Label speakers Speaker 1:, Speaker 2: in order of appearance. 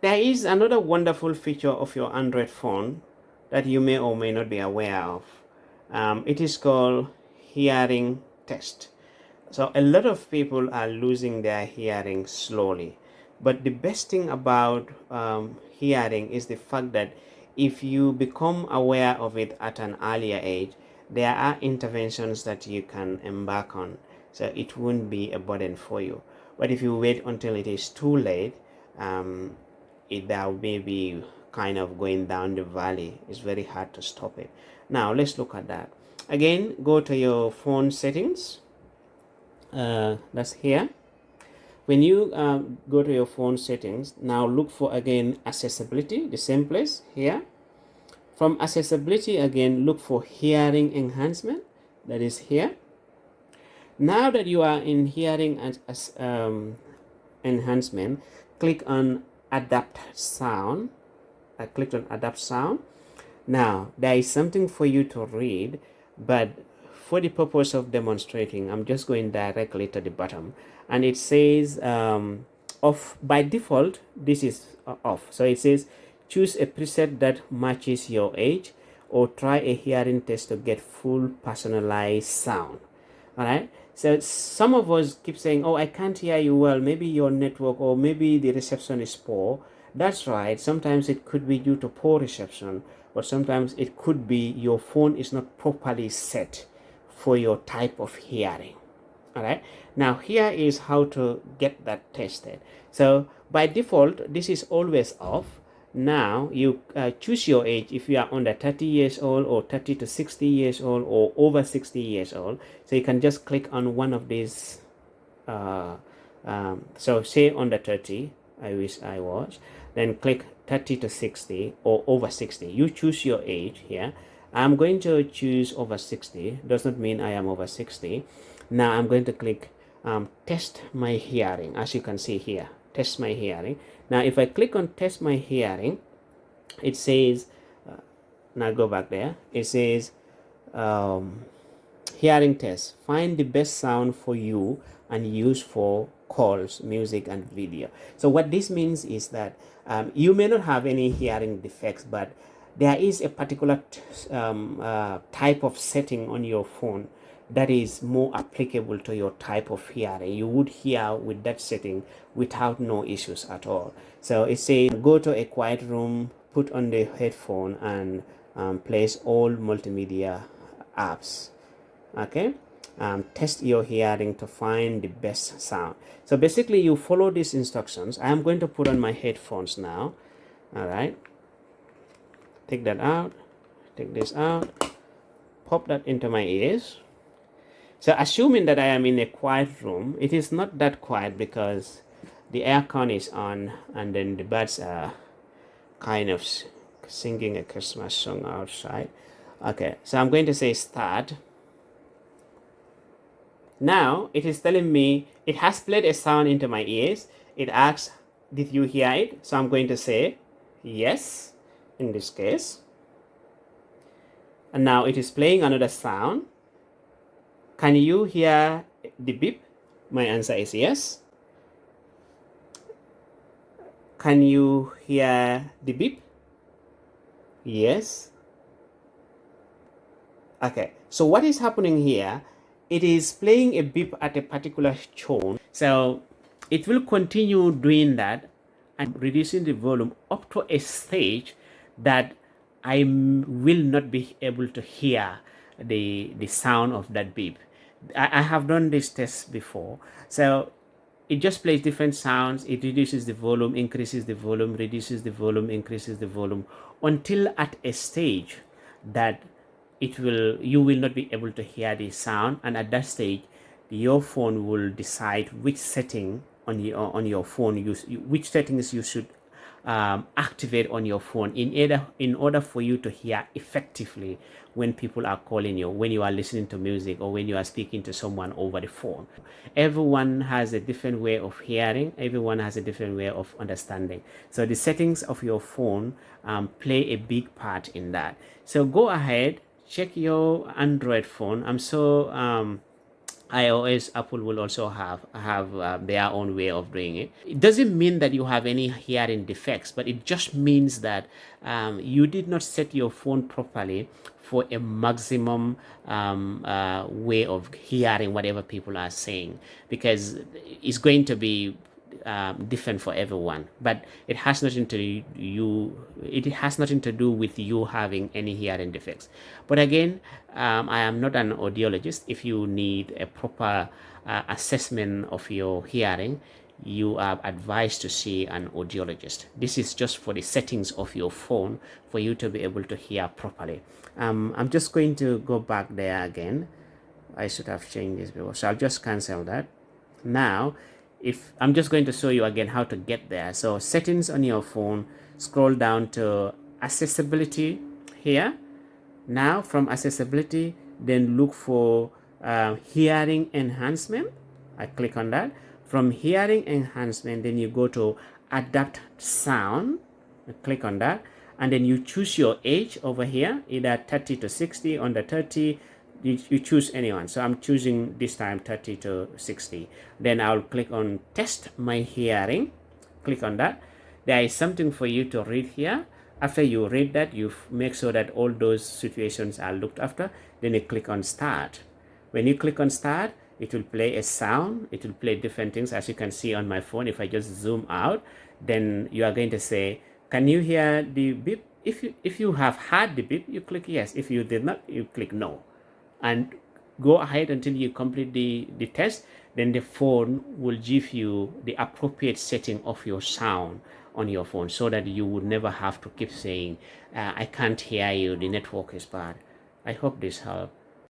Speaker 1: There is another wonderful feature of your Android phone that you may or may not be aware of. It is called hearing test. So a lot of people are losing their hearing slowly. But the best thing about hearing is the fact that if you become aware of it at an earlier age, there are interventions that you can embark on. So it won't be a burden for you. But if you wait until it is too late, um, that may be kind of going down the valley. It's very hard to stop it. Now let's look at that. Again, go to your phone settings. That's here. When you go to your phone settings, now look for again accessibility, the same place here. From accessibility again, look for hearing enhancement, that is here. Now that you are in hearing enhancement, click on adapt sound. I clicked on adapt sound. Now there is something for you to read, but for the purpose of demonstrating, I'm just going directly to the bottom, and it says off by default. This is off, so it says choose a preset that matches your age, or try a hearing test to get full personalized sound. All right, so some of us keep saying, oh, I can't hear you well, maybe your network or maybe the reception is poor. That's right, sometimes it could be due to poor reception, but sometimes it could be your phone is not properly set for your type of hearing. All right, now here is how to get that tested. So by default, this is always off. Now you choose your age, if you are under 30 years old or 30 to 60 years old or over 60 years old. So you can just click on one of these. So say under 30, I wish I was, then click 30 to 60 or over 60. You choose your age here. I'm going to choose over 60. Does not mean I am over 60. Now I'm going to click test my hearing. As you can see here, test my hearing. Now if I click on test my hearing, it says, now go back there, it says hearing test, find the best sound for you and use for calls, music and video. So what this means is that you may not have any hearing defects, but there is a particular type of setting on your phone that is more applicable to your type of hearing. You would hear with that setting without no issues at all. So it says go to a quiet room, put on the headphone and place all multimedia apps. Okay, test your hearing to find the best sound. So basically you follow these instructions. I am going to put on my headphones now. All right, take that out, take this out, pop that into my ears. So assuming that I am in a quiet room, it is not that quiet because the aircon is on and then the birds are kind of singing a Christmas song outside. Okay, so I'm going to say start. Now it is telling me it has played a sound into my ears. It asks, did you hear it? So I'm going to say yes in this case. And now it is playing another sound. Can you hear the beep? My answer is yes. Can you hear the beep? Yes. Okay, so what is happening here? It is playing a beep at a particular tone. So it will continue doing that and reducing the volume up to a stage that I will not be able to hear the sound of that beep. I have done this test before. So it just plays different sounds. It reduces the volume, increases the volume, reduces the volume, increases the volume until at a stage that you will not be able to hear the sound, and at that stage your phone will decide which setting on your phone which settings you should activate on your phone in order for you to hear effectively when people are calling you, when you are listening to music, or when you are speaking to someone over the phone. Everyone has a different way of hearing. Everyone has a different way of understanding. So the settings of your phone play a big part in that. So go ahead, check your Android phone. I'm so iOS, Apple will also have their own way of doing it. It doesn't mean that you have any hearing defects, but it just means that you did not set your phone properly for a maximum way of hearing whatever people are saying, because it's going to be different for everyone, but it has nothing to do with you having any hearing defects. But again, I am not an audiologist. If you need a proper assessment of your hearing, you are advised to see an audiologist. This is just for the settings of your phone for you to be able to hear properly. I'm just going to go back there again. I should have changed this before, so I'll just cancel that. Now, if I'm just going to show you again how to get there. So settings on your phone, scroll down to accessibility here. Now from accessibility, then look for hearing enhancement. I click on that. From hearing enhancement, then you go to adapt sound. I click on that, and then you choose your age over here, either 30 to 60. On the 30, you choose anyone. So I'm choosing this time 30 to 60. Then I'll click on test my hearing. Click on that. There is something for you to read here. After you read that, you make sure that all those situations are looked after. Then you click on start. When you click on start, it will play a sound. It will play different things, as you can see on my phone. If I just zoom out, then you are going to say, can you hear the beep? If you have heard the beep, you click yes. If you did not, you click no. And go ahead until you complete the test. Then the phone will give you the appropriate setting of your sound on your phone, so that you would never have to keep saying, I can't hear you, the network is bad. I hope this helped.